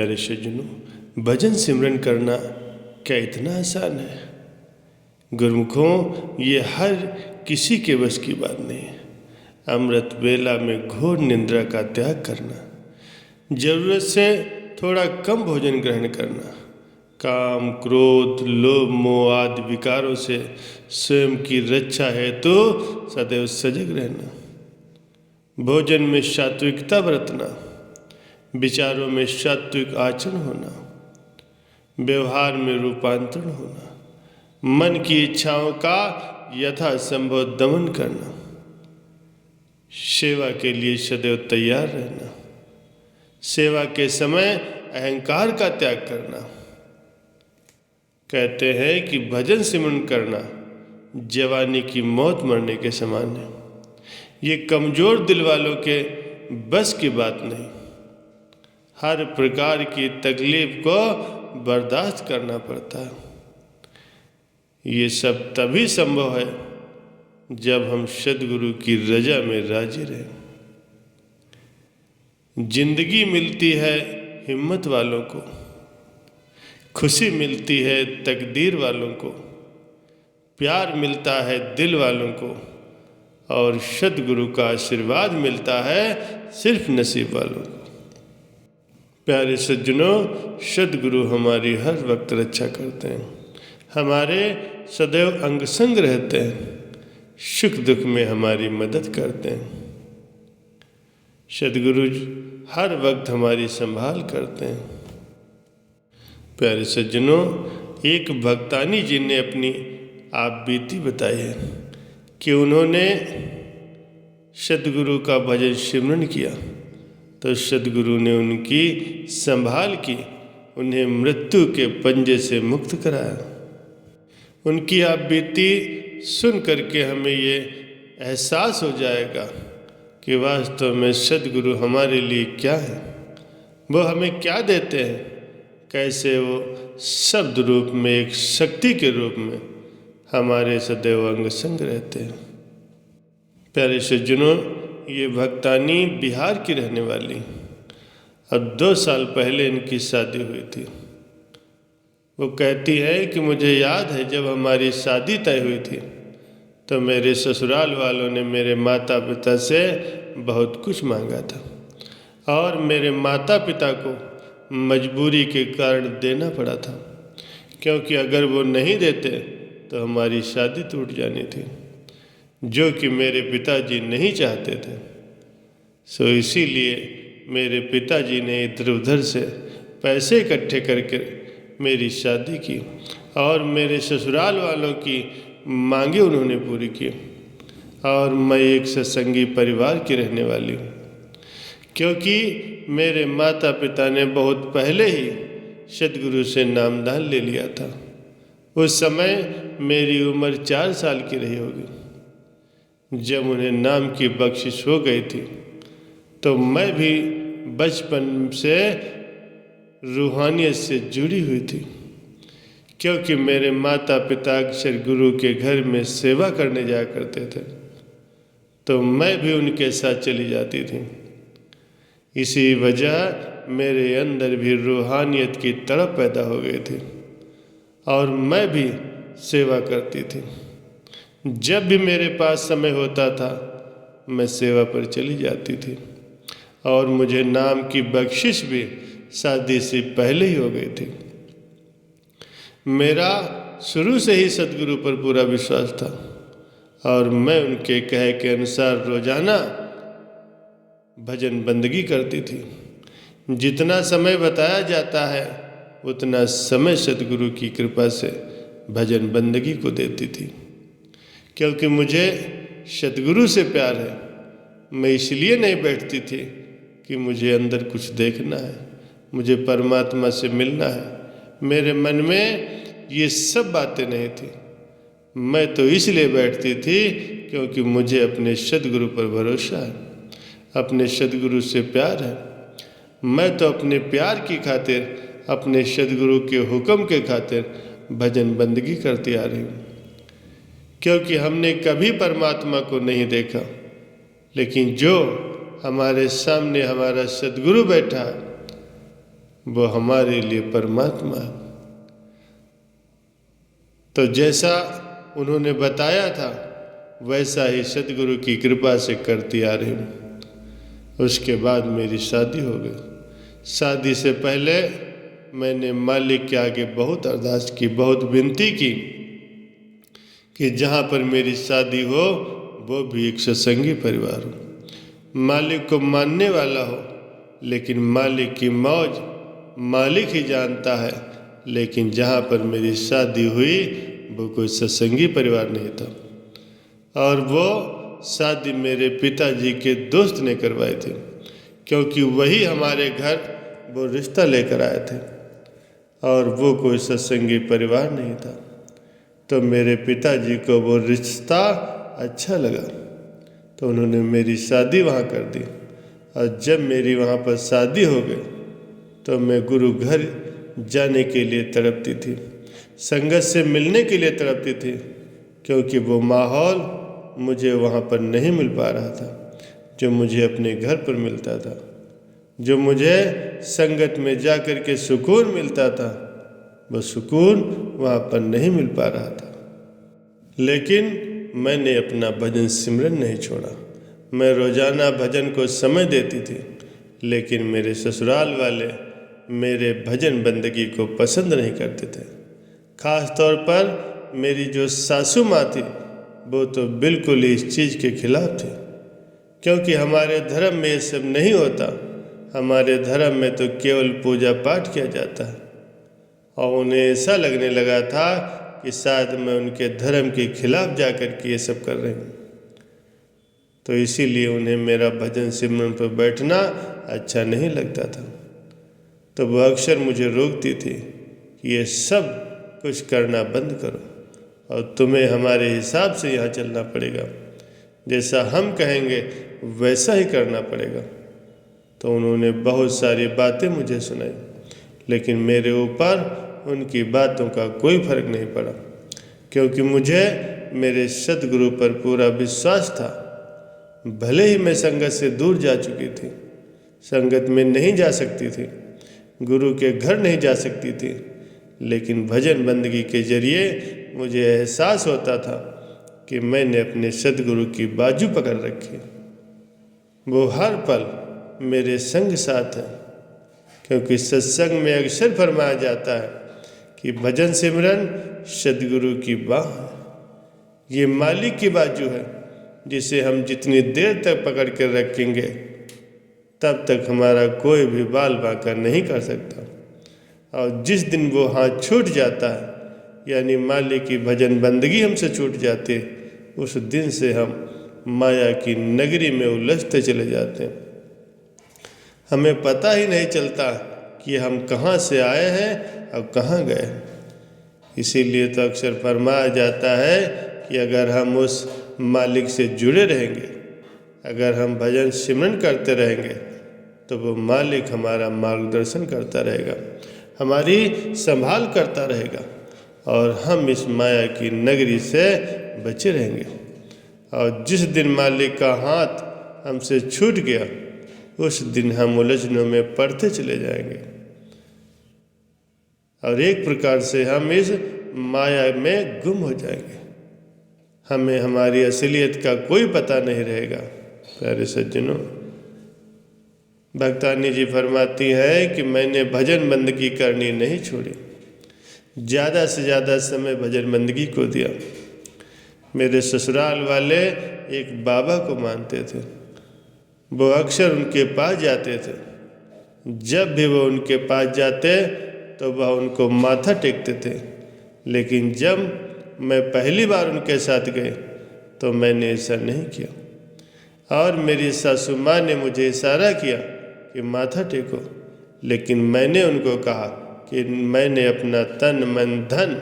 प्यारे सज्जनों, भजन सिमरन करना क्या इतना आसान है? गुरुमुखों, ये हर किसी के बस की बात नहीं है। अमृत वेला में घोर निंद्रा का त्याग करना, जरूरत से थोड़ा कम भोजन ग्रहण करना, काम क्रोध लोभ मोह आदि विकारों से स्वयं की रक्षा है तो सदैव सजग रहना, भोजन में सात्विकता बरतना, विचारों में सात्विक आचरण होना, व्यवहार में रूपांतरण होना, मन की इच्छाओं का यथासंभव दमन करना, सेवा के लिए सदैव तैयार रहना, सेवा के समय अहंकार का त्याग करना। कहते हैं कि भजन सिमरन करना जवानी की मौत मरने के समान है। ये कमजोर दिल वालों के बस की बात नहीं। हर प्रकार की तकलीफ को बर्दाश्त करना पड़ता है। ये सब तभी संभव है जब हम सद्गुरु की रजा में राजी रहें। जिंदगी मिलती है हिम्मत वालों को, खुशी मिलती है तकदीर वालों को, प्यार मिलता है दिल वालों को, और सद्गुरु का आशीर्वाद मिलता है सिर्फ नसीब वालों को। प्यारे सज्जनों, सद्गुरु हमारी हर वक्त रक्षा करते हैं, हमारे सदैव अंग संग रहते हैं, सुख दुख में हमारी मदद करते हैं। सद्गुरु हर वक्त हमारी संभाल करते हैं। प्यारे सज्जनों, एक भक्तानी जी ने अपनी आप बीती बताई है कि उन्होंने सद्गुरु का भजन सिमरन किया तो सद्गुरु ने उनकी संभाल की, उन्हें मृत्यु के पंजे से मुक्त कराया। उनकी आप बीती सुन करके हमें ये एहसास हो जाएगा कि वास्तव में सद्गुरु हमारे लिए क्या है, वो हमें क्या देते हैं, कैसे वो शब्द रूप में एक शक्ति के रूप में हमारे सदैव अंग संग रहते हैं। प्यारे सज्जनों, ये भक्तानी बिहार की रहने वाली, अब 2 साल पहले इनकी शादी हुई थी। वो कहती है कि मुझे याद है जब हमारी शादी तय हुई थी तो मेरे ससुराल वालों ने मेरे माता पिता से बहुत कुछ मांगा था और मेरे माता पिता को मजबूरी के कारण देना पड़ा था, क्योंकि अगर वो नहीं देते तो हमारी शादी टूट जानी थी, जो कि मेरे पिताजी नहीं चाहते थे। सो इसीलिए मेरे पिताजी ने इधर उधर से पैसे इकट्ठे करके मेरी शादी की और मेरे ससुराल वालों की मांगे उन्होंने पूरी की। और मैं एक सत्संगी परिवार की रहने वाली हूँ, क्योंकि मेरे माता पिता ने बहुत पहले ही सद्गुरु से नामदान ले लिया था। उस समय मेरी उम्र 4 साल की रही होगी। जब उन्हें नाम की बख्शिश हो गई थी तो मैं भी बचपन से रूहानियत से जुड़ी हुई थी, क्योंकि मेरे माता पिता अक्सर गुरु के घर में सेवा करने जाया करते थे, तो मैं भी उनके साथ चली जाती थी। इसी वजह मेरे अंदर भी रूहानियत की तड़प पैदा हो गई थी और मैं भी सेवा करती थी। जब भी मेरे पास समय होता था मैं सेवा पर चली जाती थी और मुझे नाम की बख्शिश भी शादी से पहले ही हो गई थी। मेरा शुरू से ही सद्गुरु पर पूरा विश्वास था और मैं उनके कहे के अनुसार रोजाना भजन बंदगी करती थी। जितना समय बताया जाता है उतना समय सद्गुरु की कृपा से भजन बंदगी को देती थी, क्योंकि मुझे सद्गुरु से प्यार है। मैं इसलिए नहीं बैठती थी कि मुझे अंदर कुछ देखना है, मुझे परमात्मा से मिलना है। मेरे मन में ये सब बातें नहीं थी। मैं तो इसलिए बैठती थी क्योंकि मुझे अपने सद्गुरु पर भरोसा है, अपने सद्गुरु से प्यार है। मैं तो अपने प्यार की खातिर, अपने सद्गुरु के हुक्म के खातिर भजन बंदगी करती आ रही हूँ, क्योंकि हमने कभी परमात्मा को नहीं देखा, लेकिन जो हमारे सामने हमारा सद्गुरु बैठा है वो हमारे लिए परमात्मा है। तो जैसा उन्होंने बताया था वैसा ही सदगुरु की कृपा से करती आ रही हूँ। उसके बाद मेरी शादी हो गई। शादी से पहले मैंने मालिक के आगे बहुत अरदास की, बहुत विनती की कि जहाँ पर मेरी शादी हो वो भी एक सत्संगी परिवार हो, मालिक को मानने वाला हो। लेकिन मालिक की मौज मालिक ही जानता है। लेकिन जहाँ पर मेरी शादी हुई वो कोई सत्संगी परिवार नहीं था, और वो शादी मेरे पिताजी के दोस्त ने करवाई थी, क्योंकि वही हमारे घर वो रिश्ता लेकर आए थे, और वो कोई सत्संगी परिवार नहीं था। तो मेरे पिताजी को वो रिश्ता अच्छा लगा, तो उन्होंने मेरी शादी वहाँ कर दी। और जब मेरी वहाँ पर शादी हो गई तो मैं गुरु घर जाने के लिए तड़पती थी, संगत से मिलने के लिए तड़पती थी, क्योंकि वो माहौल मुझे वहाँ पर नहीं मिल पा रहा था जो मुझे अपने घर पर मिलता था, जो मुझे संगत में जा कर के सुकून मिलता था, वो सुकून वहाँ पर नहीं मिल पा रहा था। लेकिन मैंने अपना भजन सिमरन नहीं छोड़ा। मैं रोज़ाना भजन को समय देती थी, लेकिन मेरे ससुराल वाले मेरे भजन बंदगी को पसंद नहीं करते थे। ख़ास तौर पर मेरी जो सासू माँ थी वो तो बिल्कुल ही इस चीज़ के खिलाफ थी, क्योंकि हमारे धर्म में ये सब नहीं होता। हमारे धर्म में तो केवल पूजा पाठ किया जाता है, और उन्हें ऐसा लगने लगा था कि शायद मैं उनके धर्म के खिलाफ जा कर के ये सब कर रही हूँ। तो इसीलिए उन्हें मेरा भजन सिमरन पर बैठना अच्छा नहीं लगता था। तो वह अक्सर मुझे रोकती थी कि ये सब कुछ करना बंद करो, और तुम्हें हमारे हिसाब से यहाँ चलना पड़ेगा, जैसा हम कहेंगे वैसा ही करना पड़ेगा। तो उन्होंने बहुत सारी बातें मुझे सुनाई, लेकिन मेरे ऊपर उनकी बातों का कोई फर्क नहीं पड़ा, क्योंकि मुझे मेरे सद्गुरु पर पूरा विश्वास था। भले ही मैं संगत से दूर जा चुकी थी, संगत में नहीं जा सकती थी, गुरु के घर नहीं जा सकती थी, लेकिन भजन बंदगी के जरिए मुझे एहसास होता था कि मैंने अपने सद्गुरु की बाजू पकड़ रखी। वो हर पल मेरे संग साथ है, क्योंकि सत्संग में अक्सर फरमाया जाता है कि भजन सिमरन सद्गुरु की बाह है। ये मालिक की बाजू है, जिसे हम जितनी देर तक पकड़ कर रखेंगे तब तक हमारा कोई भी बाल बांका नहीं कर सकता। और जिस दिन वो हाथ छूट जाता है, यानी मालिक की भजन बंदगी हमसे छूट जाती है, उस दिन से हम माया की नगरी में उलझते चले जाते हैं। हमें पता ही नहीं चलता कि हम कहाँ से आए हैं और कहाँ गए। इसीलिए तो अक्सर फरमाया जाता है कि अगर हम उस मालिक से जुड़े रहेंगे, अगर हम भजन सिमरन करते रहेंगे, तो वो मालिक हमारा मार्गदर्शन करता रहेगा, हमारी संभाल करता रहेगा, और हम इस माया की नगरी से बचे रहेंगे। और जिस दिन मालिक का हाथ हमसे छूट गया, उस दिन हम उलझनों में पड़ते चले जाएंगे, और एक प्रकार से हम इस माया में गुम हो जाएंगे। हमें हमारी असलियत का कोई पता नहीं रहेगा। प्यारे सज्जनों, भक्तानी जी फरमाती है कि मैंने भजन बंदगी करनी नहीं छोड़ी, ज़्यादा से ज़्यादा समय भजन बंदगी को दिया। मेरे ससुराल वाले एक बाबा को मानते थे, वो अक्सर उनके पास जाते थे। जब भी वो उनके पास जाते तो वह उनको माथा टेकते थे, लेकिन जब मैं पहली बार उनके साथ गए तो मैंने ऐसा नहीं किया, और मेरी सासू माँ ने मुझे इशारा किया कि माथा टेको, लेकिन मैंने उनको कहा कि मैंने अपना तन मन धन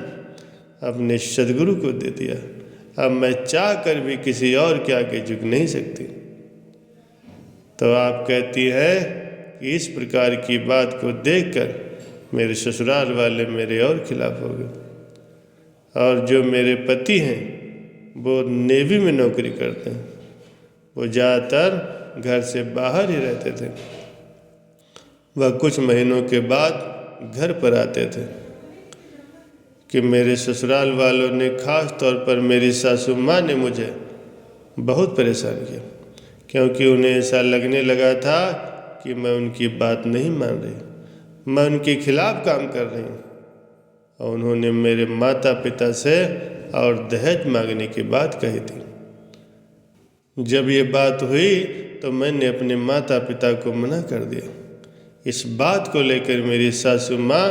अपने सद्गुरु को दे दिया, अब मैं चाह कर भी किसी और के आगे झुक नहीं सकती। तो आप कहती है कि इस प्रकार की बात को देखकर मेरे ससुराल वाले मेरे और खिलाफ हो गए, और जो मेरे पति हैं वो नेवी में नौकरी करते हैं, वो ज़्यादातर घर से बाहर ही रहते थे। वह कुछ महीनों के बाद घर पर आते थे कि मेरे ससुराल वालों ने खास तौर पर मेरी सासू माँ ने मुझे बहुत परेशान किया, क्योंकि उन्हें ऐसा लगने लगा था कि मैं उनकी बात नहीं मान रही, मैं उनके खिलाफ काम कर रही हूँ। और उन्होंने मेरे माता पिता से और दहेज मांगने की बात कही थी। जब ये बात हुई तो मैंने अपने माता पिता को मना कर दिया। इस बात को लेकर मेरी सासू माँ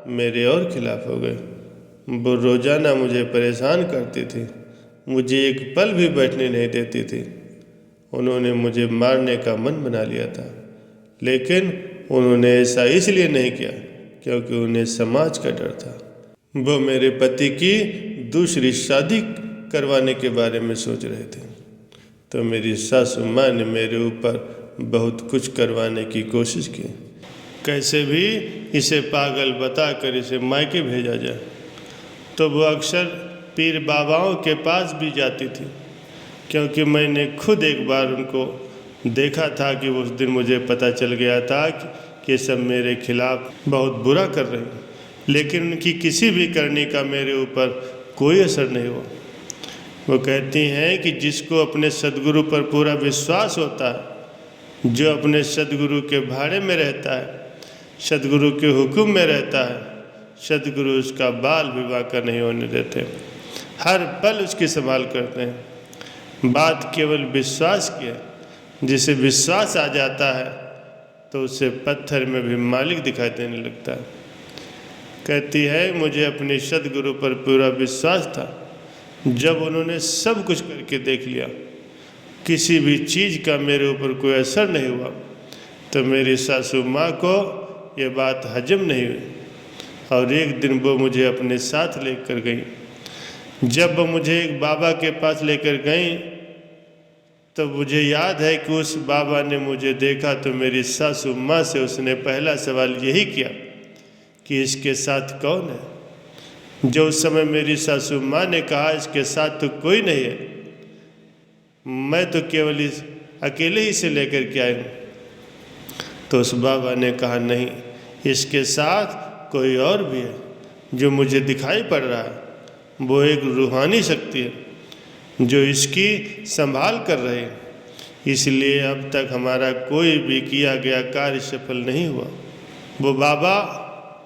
मेरे और खिलाफ हो गए। वो रोज़ाना मुझे परेशान करती थी, मुझे एक पल भी बैठने नहीं देती थी। उन्होंने मुझे मारने का मन बना लिया था, लेकिन उन्होंने ऐसा इसलिए नहीं किया क्योंकि उन्हें समाज का डर था। वो मेरे पति की दूसरी शादी करवाने के बारे में सोच रहे थे, तो मेरी सासू माँ ने मेरे ऊपर बहुत कुछ करवाने की कोशिश की। कैसे भी इसे पागल बताकर इसे मायके भेजा जाए। तो वो अक्सर पीर बाबाओं के पास भी जाती थी, क्योंकि मैंने खुद एक बार उनको देखा था कि उस दिन मुझे पता चल गया था कि सब मेरे खिलाफ बहुत बुरा कर रहे हैं, लेकिन उनकी किसी भी करनी का मेरे ऊपर कोई असर नहीं हुआ। वो कहती हैं कि जिसको अपने सद्गुरु पर पूरा विश्वास होता है, जो अपने सद्गुरु के भाड़े में रहता है, सद्गुरु के हुक्म में रहता है, सद्गुरु उसका बाल विवाह का नहीं होने देते, हर पल उसकी संभाल करते हैं। बात केवल विश्वास की है। जिसे विश्वास आ जाता है तो उसे पत्थर में भी मालिक दिखाई देने लगता है। कहती है मुझे अपने सद्गुरु पर पूरा विश्वास था। जब उन्होंने सब कुछ करके देख लिया, किसी भी चीज़ का मेरे ऊपर कोई असर नहीं हुआ, तो मेरी सासू माँ को ये बात हजम नहीं हुई और एक दिन वो मुझे अपने साथ लेकर गई। जब वो मुझे एक बाबा के पास लेकर गई तो मुझे याद है कि उस बाबा ने मुझे देखा तो मेरी सासू माँ से उसने पहला सवाल यही किया कि इसके साथ कौन है। जो उस समय मेरी सासू माँ ने कहा इसके साथ तो कोई नहीं है, मैं तो केवल इस अकेले ही से लेकर के आई हूँ। तो उस बाबा ने कहा नहीं, इसके साथ कोई और भी है जो मुझे दिखाई पड़ रहा है। वो एक रूहानी शक्ति है जो इसकी संभाल कर रही है, इसलिए अब तक हमारा कोई भी किया गया कार्य सफल नहीं हुआ। वो बाबा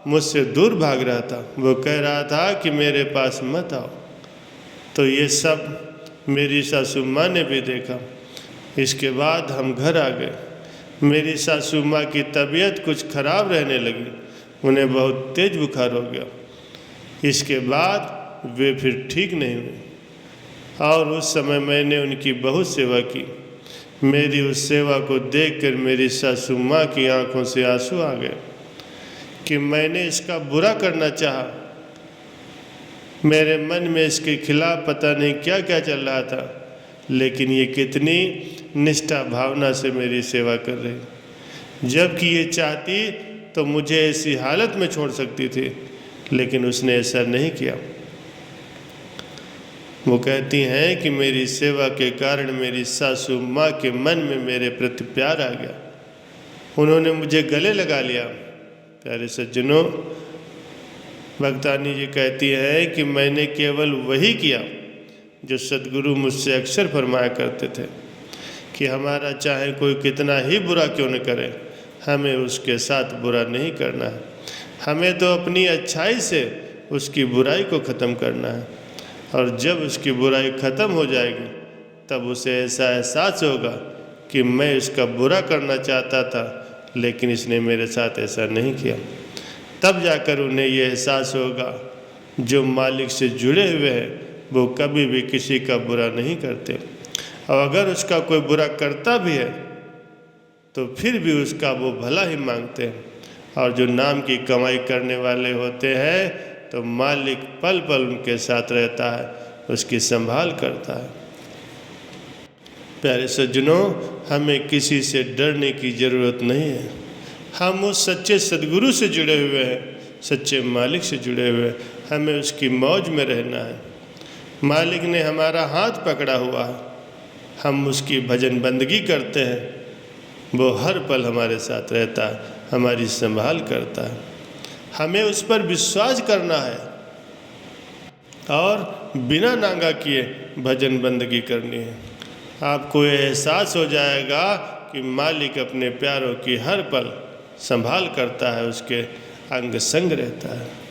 मुझसे दूर भाग रहा था, वो कह रहा था कि मेरे पास मत आओ। तो ये सब मेरी सासू माँ ने भी देखा। इसके बाद हम घर आ गए। मेरी सासू माँ की तबीयत कुछ खराब रहने लगी, उन्हें बहुत तेज बुखार हो गया। इसके बाद वे फिर ठीक नहीं हुए और उस समय मैंने उनकी बहुत सेवा की। मेरी उस सेवा को देखकर मेरी सासू माँ की आंखों से आंसू आ गए कि मैंने इसका बुरा करना चाहा। मेरे मन में इसके खिलाफ पता नहीं क्या क्या चल रहा था, लेकिन ये कितनी निष्ठा भावना से मेरी सेवा कर रही। जबकि ये चाहती तो मुझे ऐसी हालत में छोड़ सकती थी, लेकिन उसने ऐसा नहीं किया। वो कहती हैं कि मेरी सेवा के कारण मेरी सासू माँ के मन में मेरे प्रति प्यार आ गया। उन्होंने मुझे गले लगा लिया। प्यारे सज्जनों, भक्तानी जी कहती हैं कि मैंने केवल वही किया जो सद्गुरु मुझसे अक्सर फरमाया करते थे कि हमारा चाहे कोई कितना ही बुरा क्यों न करे, हमें उसके साथ बुरा नहीं करना है। हमें तो अपनी अच्छाई से उसकी बुराई को ख़त्म करना है, और जब उसकी बुराई ख़त्म हो जाएगी तब उसे ऐसा एहसास होगा कि मैं इसका बुरा करना चाहता था, लेकिन इसने मेरे साथ ऐसा नहीं किया। तब जाकर उन्हें ये एहसास होगा जो मालिक से जुड़े हुए हैं वो कभी भी किसी का बुरा नहीं करते, और अगर उसका कोई बुरा करता भी है तो फिर भी उसका वो भला ही मांगते हैं। और जो नाम की कमाई करने वाले होते हैं तो मालिक पल पल उनके साथ रहता है, उसकी संभाल करता है। प्यारे सज्जनों, हमें किसी से डरने की ज़रूरत नहीं है। हम उस सच्चे सद्गुरु से जुड़े हुए हैं, सच्चे मालिक से जुड़े हुए हैं। हमें उसकी मौज में रहना है। मालिक ने हमारा हाथ पकड़ा हुआ है, हम उसकी भजन बंदगी करते हैं, वो हर पल हमारे साथ रहता है। हमारी संभाल करता है। हमें उस पर विश्वास करना है और बिना नांगा किए भजन बंदगी करनी है। आपको एहसास हो जाएगा कि मालिक अपने प्यारों की हर पल संभाल करता है, उसके अंग संग रहता है।